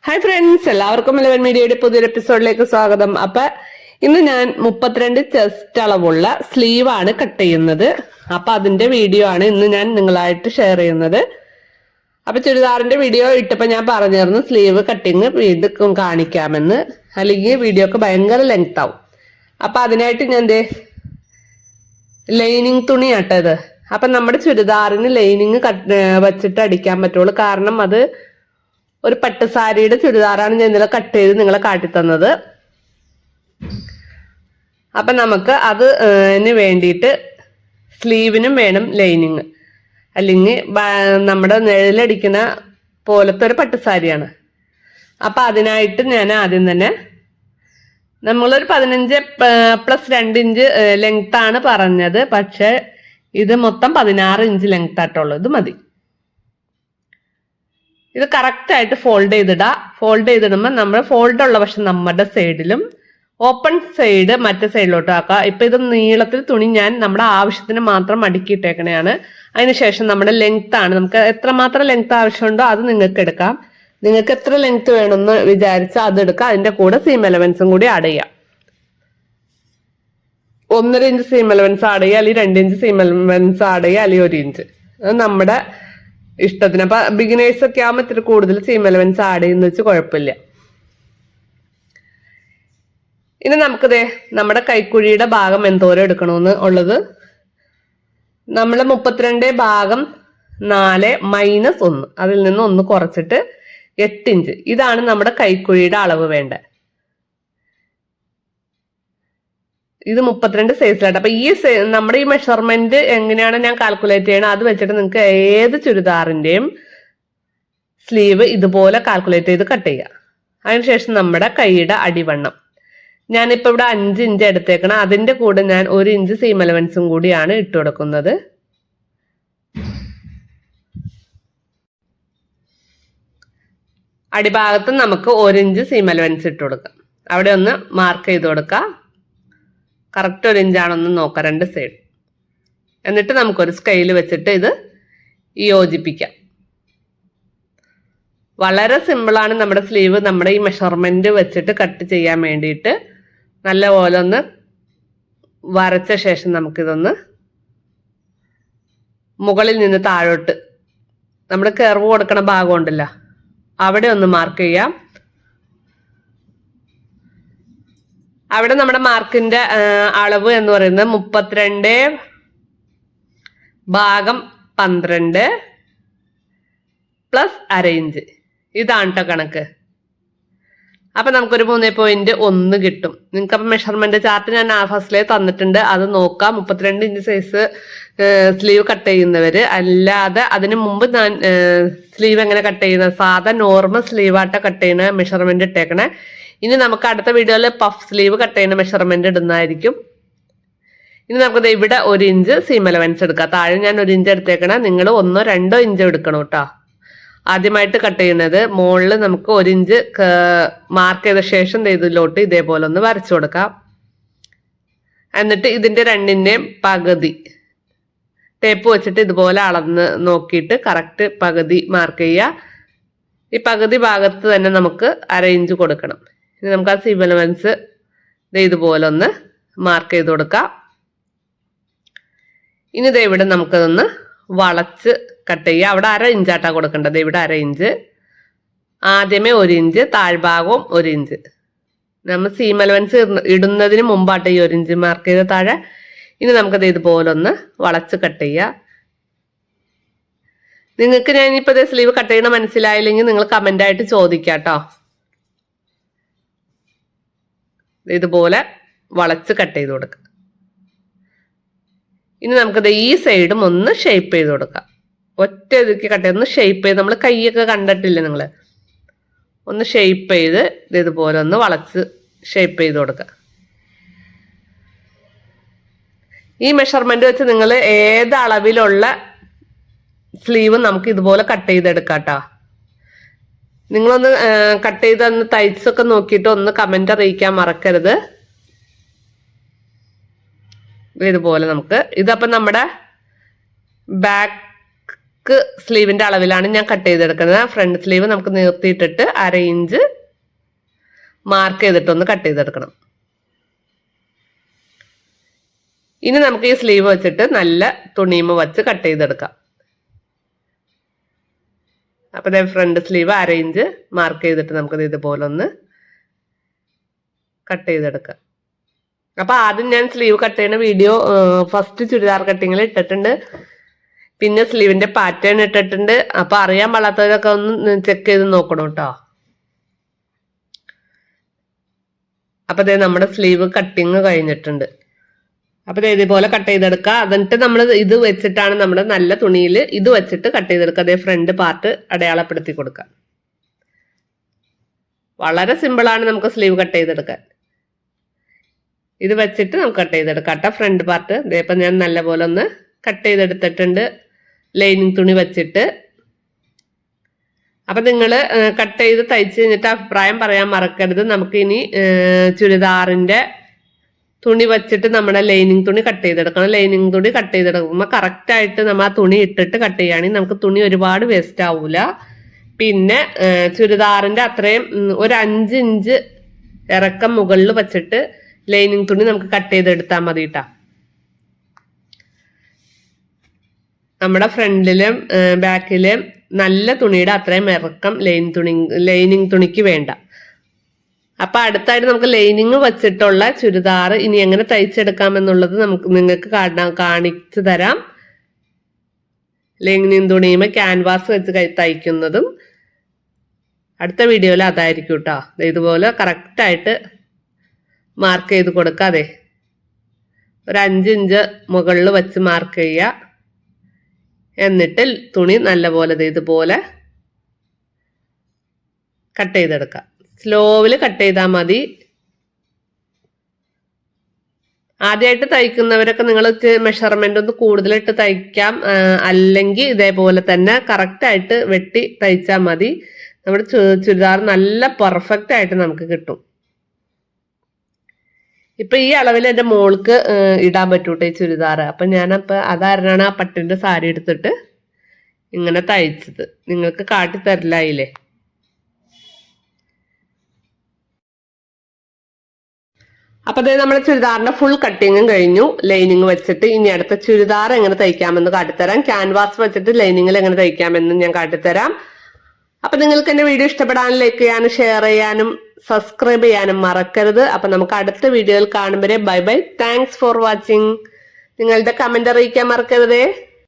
Hi friends, എല്ലാവർക്കും 11 മീഡിയയുടെ പുതിയൊരു എപ്പിസോഡിലേക്ക് സ്വാഗതം. അപ്പൊ ഇന്ന് ഞാൻ 32 ചെസ്റ്റ് അളവുള്ള സ്ലീവ് ആണ് കട്ട് ചെയ്യുന്നത്. അപ്പൊ അതിന്റെ വീഡിയോ ആണ് ഇന്ന് ഞാൻ നിങ്ങളായിട്ട് ഷെയർ ചെയ്യുന്നത്. അപ്പൊ ചുരിദാറിന്റെ വീഡിയോ ഇട്ടപ്പോ ഞാൻ പറഞ്ഞിരുന്നു സ്ലീവ് കട്ടിങ് വീണ്ടും കാണിക്കാമെന്ന്, അല്ലെങ്കിൽ വീഡിയോ ഒക്കെ ഭയങ്കര ലെങ്ത് ആവും. അപ്പൊ അതിനായിട്ട് ഞാൻ ലൈനിങ് തുണി ആട്ടത്. അപ്പൊ നമ്മുടെ ചുരിദാറിന് ലൈനിങ് വെച്ചിട്ട് അടിക്കാൻ പറ്റുള്ളൂ. കാരണം അത് ഒരു പട്ടുസാരിയുടെ ചുരിദാറാണ് ഞാൻ ഇന്നലെ കട്ട് ചെയ്ത് നിങ്ങളെ കാട്ടിത്തന്നത്. അപ്പൊ നമുക്ക് അതിന് വേണ്ടിയിട്ട് സ്ലീവിനും വേണം ലൈനിങ്, അല്ലെങ്കിൽ നമ്മുടെ നിഴലടിക്കുന്ന പോലത്തെ ഒരു പട്ടുസാരിയാണ്. അപ്പൊ അതിനായിട്ട് ഞാൻ ആദ്യം തന്നെ നമ്മളൊരു 15+2 ഇഞ്ച് ലെങ്ത് ആണ് പറഞ്ഞത്. പക്ഷെ ഇത് മൊത്തം 16 ഇഞ്ച് ലെങ്ത് ആയിട്ടുള്ളൂ. ഇത് മതി. ഇത് കറക്റ്റ് ആയിട്ട് ഫോൾഡ് ചെയ്തിടാം. ഫോൾഡ് ചെയ്തിടുമ്പോൾ നമ്മൾ ഫോൾഡ് ഉള്ള വശം നമ്മുടെ സൈഡിലും ഓപ്പൺ സൈഡ് മറ്റേ സൈഡിലോട്ട് ആക്കാം. ഇപ്പൊ ഇത് നീളത്തിൽ തുണി ഞാൻ നമ്മുടെ ആവശ്യത്തിന് മാത്രം അടുക്കിയിട്ടേക്കണെയാണ്. അതിനുശേഷം നമ്മുടെ ലെങ്ത് ആണ്, നമുക്ക് എത്രമാത്രം ലെങ്ത് ആവശ്യമുണ്ടോ അത് നിങ്ങൾക്ക് എടുക്കാം. നിങ്ങൾക്ക് എത്ര ലെങ്ത് വേണമെന്ന് വിചാരിച്ചാൽ അത് എടുക്കാം. അതിന്റെ കൂടെ സീം എലവൻസും കൂടി ആഡ് ചെയ്യാം. 1.5 ഇഞ്ച് സീം എലവൻസ് ആഡ് ചെയ്യുക, അല്ലെങ്കിൽ 2 ഇഞ്ച് സീം എലവൻസ് ആഡ് ചെയ്യുക, അല്ലെങ്കിൽ 1 ഇഞ്ച്. അത് നമ്മുടെ ഇഷ്ടത്തിന്. അപ്പൊ ബിഗിനേഴ്സ് ഒക്കെ ആകുമ്പോൾ ഇത്തിരി കൂടുതൽ സീം എലവൻസ് ആഡ് ചെയ്യുന്ന വെച്ച് കുഴപ്പമില്ല. ഇനി നമുക്കിതേ നമ്മുടെ കൈക്കുഴിയുടെ ഭാഗം എന്തോരം എടുക്കണമെന്ന് ഉള്ളത് നമ്മൾ 32/4 -1 അതിൽ നിന്ന് 1 കുറച്ചിട്ട് 8 ഇഞ്ച്. ഇതാണ് നമ്മുടെ കൈക്കുഴിയുടെ അളവ് വേണ്ട. ഇത് 32 സൈസിലായിട്ട്. അപ്പൊ നമ്മുടെ ഈ മെഷർമെന്റ് എങ്ങനെയാണ് ഞാൻ കാൽക്കുലേറ്റ് ചെയ്യണം, അത് വെച്ചിട്ട് നിങ്ങൾക്ക് ഏത് ചുരിദാറിന്റെയും സ്ലീവ് ഇതുപോലെ കാൽക്കുലേറ്റ് ചെയ്ത് കട്ട് ചെയ്യുക. അതിനുശേഷം നമ്മുടെ കൈയുടെ അടിവണ്ണം ഞാനിപ്പോ ഇവിടെ 5 ഇഞ്ച് എടുത്തേക്കണം. അതിന്റെ കൂടെ ഞാൻ 1 ഇഞ്ച് സീം എലവൻസും കൂടിയാണ് ഇട്ട് കൊടുക്കുന്നത്. അടിഭാഗത്ത് നമുക്ക് 1 ഇഞ്ച് സീം എലവൻസ് ഇട്ട് കൊടുക്കാം. അവിടെ ഒന്ന് മാർക്ക് ചെയ്ത് കൊടുക്കാം. കറക്റ്റ് 1 ഇഞ്ചാണെന്ന് നോക്കാം രണ്ട് സൈഡ്. എന്നിട്ട് നമുക്കൊരു സ്കെയിൽ വെച്ചിട്ട് ഇത് യോജിപ്പിക്കാം. വളരെ സിമ്പിളാണ് നമ്മുടെ സ്ലീവ്. നമ്മുടെ ഈ മെഷർമെന്റ് വെച്ചിട്ട് കട്ട് ചെയ്യാൻ വേണ്ടിയിട്ട് നല്ലപോലെ ഒന്ന് വരച്ച ശേഷം നമുക്കിതൊന്ന് മുകളിൽ നിന്ന് താഴോട്ട് നമ്മൾ കർവ് കൊടുക്കണ ഭാഗം ഉണ്ടല്ലോ, അവിടെ ഒന്ന് മാർക്ക് ചെയ്യാം. അവിടെ നമ്മുടെ മാർക്കിന്റെ അളവ് എന്ന് പറയുന്നത് 32/12 + ½ ഇഞ്ച്. ഇതാണ് കേട്ടോ കണക്ക്. അപ്പൊ നമുക്കൊരു 3.1 കിട്ടും. നിങ്ങൾക്ക് അപ്പൊ മെഷർമെന്റ് ചാർട്ട് ഞാൻ ഫസ്റ്റിലേ തന്നിട്ടുണ്ട്, അത് നോക്കാം. 32 ഇഞ്ച് സൈസ് സ്ലീവ് കട്ട് ചെയ്യുന്നവര്. അല്ലാതെ അതിനു മുമ്പ് ഞാൻ സ്ലീവ് എങ്ങനെ കട്ട് ചെയ്യുന്നത്, സാധാ നോർമൽ സ്ലീവാട്ട കട്ട് ചെയ്യുന്ന മെഷർമെന്റ് ഇട്ടേക്കണേ. ഇനി നമുക്ക് അടുത്ത വീഡിയോയിൽ പഫ് സ്ലീവ് കട്ട് ചെയ്യുന്ന മെഷർമെന്റ് ഇടുന്നതായിരിക്കും. ഇനി നമുക്ക് ഇവിടെ 1 ഇഞ്ച് സീം എലവൻസ് എടുക്കാം. താഴെ ഞാൻ 1 ഇഞ്ച് എടുത്തേക്കണേ, നിങ്ങൾ 1-2 ഇഞ്ച് എടുക്കണം കേട്ടോ. ആദ്യമായിട്ട് കട്ട് ചെയ്യുന്നത് മുകളിൽ നമുക്ക് 1 ഇഞ്ച് മാർക്ക് ചെയ്ത ശേഷം ഇതിലോട്ട് ഇതേപോലെ ഒന്ന് വരച്ചു കൊടുക്കാം. എന്നിട്ട് ഇതിന്റെ 2ന്റെയും പകുതി ടേപ്പ് വെച്ചിട്ട് ഇതുപോലെ അളന്ന് നോക്കിയിട്ട് കറക്റ്റ് പകുതി മാർക്ക് ചെയ്യുക. ഈ പകുതി ഭാഗത്ത് തന്നെ നമുക്ക് ½ ഇഞ്ച് കൊടുക്കണം. ഇനി നമുക്ക് ആ സീം എലവൻസ് ഇതുപോലെ ഒന്ന് മാർക്ക് ചെയ്ത് കൊടുക്കാം. ഇനി ഇവിടെ നമുക്കതൊന്ന് വളച്ച് കട്ട് ചെയ്യുക. അവിടെ ½ ഇഞ്ചാട്ടാ കൊടുക്കേണ്ടത്. ഇവിടെ ½ ഇഞ്ച്, ആദ്യമേ 1 ഇഞ്ച്, താഴ്ഭാഗവും 1 ഇഞ്ച്. നമ്മൾ സീം എലവൻസ് ഇടുന്നതിന് മുമ്പാട്ട് ഈ 1 ഇഞ്ച് മാർക്ക് ചെയ്ത താഴെ. ഇനി നമുക്കത് ഇതുപോലെ ഒന്ന് വളച്ച് കട്ട് ചെയ്യുക. നിങ്ങൾക്ക് ഞാൻ ഇനിയിപ്പോ സ്ലീവ് കട്ട് ചെയ്യണ മനസ്സിലായില്ലെങ്കിൽ നിങ്ങൾ കമന്റ് ആയിട്ട് ചോദിക്കാം കേട്ടോ. ഇതുപോലെ വളച്ച് കട്ട് ചെയ്ത് കൊടുക്കുക. ഇനി നമുക്കത് ഈ സൈഡും ഒന്ന് ഷേപ്പ് ചെയ്ത് കൊടുക്കാം. ഒറ്റ ഇതുക്കി കട്ട് ചെയ്ത് ഒന്ന് ഷേപ്പ് ചെയ്ത്, നമ്മൾ കൈയൊക്കെ കണ്ടിട്ടില്ലേ നിങ്ങൾ, ഒന്ന് ഷേപ്പ് ചെയ്ത് ഇതുപോലെ ഒന്ന് വളച്ച് ഷേപ്പ് ചെയ്ത് കൊടുക്കുക. ഈ മെഷർമെന്റ് വെച്ച് നിങ്ങൾ ഏത് അളവിലുള്ള സ്ലീവ് നമുക്ക് ഇതുപോലെ കട്ട് ചെയ്തെടുക്കാം കേട്ടോ. നിങ്ങളൊന്ന് കട്ട് ചെയ്ത് ഒന്ന് തയ്ച്ചൊക്കെ നോക്കിയിട്ട് ഒന്ന് കമന്റ് അറിയിക്കാൻ മറക്കരുത്. ഇതുപോലെ നമുക്ക് ഇതപ്പം നമ്മുടെ ബാക്ക് നെക്ക് സ്ലീവിന്റെ അളവിലാണ് ഞാൻ കട്ട് ചെയ്തെടുക്കുന്നത്. ഫ്രണ്ട് സ്ലീവ് നമുക്ക് നിർത്തിയിട്ടിട്ട് 1/2 ഇഞ്ച് മാർക്ക് ചെയ്തിട്ടൊന്ന് കട്ട് ചെയ്തെടുക്കണം. ഇനി നമുക്ക് ഈ സ്ലീവ് വെച്ചിട്ട് നല്ല തുണിയുമ വെച്ച് കട്ട് ചെയ്തെടുക്കാം. അപ്പൊ ഫ്രണ്ട് സ്ലീവ് 1/2 ഇഞ്ച് മാർക്ക് ചെയ്തിട്ട് നമുക്കത് ഇതുപോലെ ഒന്ന് കട്ട് ചെയ്തെടുക്കാം. അപ്പൊ ആദ്യം ഞാൻ സ്ലീവ് കട്ട് ചെയ്യുന്ന വീഡിയോ ഫസ്റ്റ് ചുരിദാർ കട്ടിങ്ങിൽ ഇട്ടിട്ടുണ്ട്, പിന്നെ സ്ലീവിന്റെ പാറ്റേൺ ഇട്ടിട്ടുണ്ട്. അപ്പൊ അറിയാൻ പാടാത്തവരൊക്കെ ഒന്ന് ചെക്ക് ചെയ്ത് നോക്കണം കേട്ടോ. അപ്പൊ നമ്മുടെ സ്ലീവ് കട്ടിങ് കഴിഞ്ഞിട്ടുണ്ട്. അപ്പൊ ഇതുപോലെ കട്ട് ചെയ്തെടുക്കുക. എന്നിട്ട് നമ്മൾ ഇത് വെച്ചിട്ടാണ് നമ്മുടെ നല്ല തുണിയിൽ ഇത് വെച്ചിട്ട് കട്ട് ചെയ്തെടുക്കുക. അതേ ഫ്രണ്ട് പാർട്ട് അടയാളപ്പെടുത്തി കൊടുക്കുക. വളരെ സിമ്പിളാണ് നമുക്ക് സ്ലീവ് കട്ട് ചെയ്തെടുക്കാൻ. ഇത് വെച്ചിട്ട് നമുക്ക് കട്ട് ചെയ്തെടുക്കാം. ഫ്രണ്ട് പാർട്ട് ഇതേപ്പം ഞാൻ നല്ലപോലെ ഒന്ന് കട്ട് ചെയ്തെടുത്തിട്ടുണ്ട് ലൈനിങ് തുണി വെച്ചിട്ട്. അപ്പൊ നിങ്ങൾ കട്ട് ചെയ്ത് തയ്ച്ച് കഴിഞ്ഞിട്ട് അഭിപ്രായം പറയാൻ മറക്കരുത്. നമുക്ക് ഇനി ചുരിദാറിന്റെ തുണി വെച്ചിട്ട് നമ്മുടെ ലൈനിങ് തുണി കട്ട് ചെയ്തെടുക്കണം. ലൈനിങ് തുണി കട്ട് ചെയ്തെടുക്കുമ്പോൾ കറക്റ്റായിട്ട് നമ്മൾ ആ തുണി ഇട്ടിട്ട് കട്ട് ചെയ്യുകയാണെങ്കിൽ നമുക്ക് തുണി ഒരുപാട് വേസ്റ്റ് ആവൂല. പിന്നെ ചുരിദാറിന്റെ അത്രയും ഒരു 5 ഇഞ്ച് ഇറക്കം മുകളിൽ വെച്ചിട്ട് ലൈനിങ് തുണി നമുക്ക് കട്ട് ചെയ്തെടുത്താൽ മതി കേട്ടോ. നമ്മുടെ ഫ്രണ്ടിലും ബാക്കിലും നല്ല തുണിയുടെ അത്രയും ഇറക്കം ലൈനിങ് തുണിക്ക് വേണ്ട. അപ്പൊ അടുത്തായിട്ട് നമുക്ക് ലൈനിങ് വെച്ചിട്ടുള്ള ചുരിദാർ ഇനി എങ്ങനെ തയ്ച്ചെടുക്കാമെന്നുള്ളത് നിങ്ങൾക്ക് കാണിച്ചു തരാം. ലൈനിങ് തുണിയുമേ ക്യാൻവാസ് വെച്ച് തയ്ക്കുന്നതും അടുത്ത വീഡിയോയിൽ അതായിരിക്കും കേട്ടോ. ഇതുപോലെ കറക്റ്റായിട്ട് മാർക്ക് ചെയ്ത് കൊടുക്കാതെ ഒരു 5 ഇഞ്ച് മുകളിൽ വെച്ച് മാർക്ക് ചെയ്യുക. എന്നിട്ട് തുണി നല്ലപോലെ ഇതുപോലെ കട്ട് ചെയ്തെടുക്കാം. സ്ലോവിൽ കട്ട് ചെയ്താൽ മതി. ആദ്യമായിട്ട് തയ്ക്കുന്നവരൊക്കെ നിങ്ങൾ മെഷർമെന്റ് ഒന്ന് കൂടുതലിട്ട് തയ്ക്കാം. അല്ലെങ്കിൽ ഇതേപോലെ തന്നെ കറക്റ്റായിട്ട് വെട്ടി തയ്ച്ചാൽ മതി. നമ്മുടെ ചുരിദാർ നല്ല പെർഫെക്റ്റ് ആയിട്ട് നമുക്ക് കിട്ടും. ഇപ്പൊ ഈ അളവിൽ എൻ്റെ മോൾക്ക് ഇടാൻ പറ്റൂട്ടെ ഈ ചുരിദാർ. അപ്പൊ ഞാനപ്പോ അതാരണാണ് ആ പട്ടിന്റെ സാരി എടുത്തിട്ട് ഇങ്ങനെ തയ്ച്ചത്. നിങ്ങൾക്ക് കാട്ടി തരില്ലായില്ലേ. അപ്പൊ അതായത് നമ്മുടെ ചുരിദാറിന്റെ ഫുൾ കട്ടിങ്ങും കഴിഞ്ഞു. ലൈനിങ് വെച്ചിട്ട് ഇനി അടുത്ത ചുരിദാർ എങ്ങനെ തയ്ക്കാമെന്ന് കാട്ടിത്തരാം. ക്യാൻവാസ് വെച്ചിട്ട് ലൈനിങ്ങിൽ എങ്ങനെ തയ്ക്കാമെന്ന് ഞാൻ കാട്ടിത്തരാം. അപ്പൊ നിങ്ങൾക്ക് എന്റെ വീഡിയോ ഇഷ്ടപ്പെടാനും ലൈക്ക് ചെയ്യാനും ഷെയർ ചെയ്യാനും സബ്സ്ക്രൈബ് ചെയ്യാനും മറക്കരുത്. അപ്പൊ നമുക്ക് അടുത്ത വീഡിയോയിൽ കാണും വരെ bye bye. Thanks for watching. നിങ്ങളുടെ കമന്റ് അറിയിക്കാൻ മറക്കരുതേ.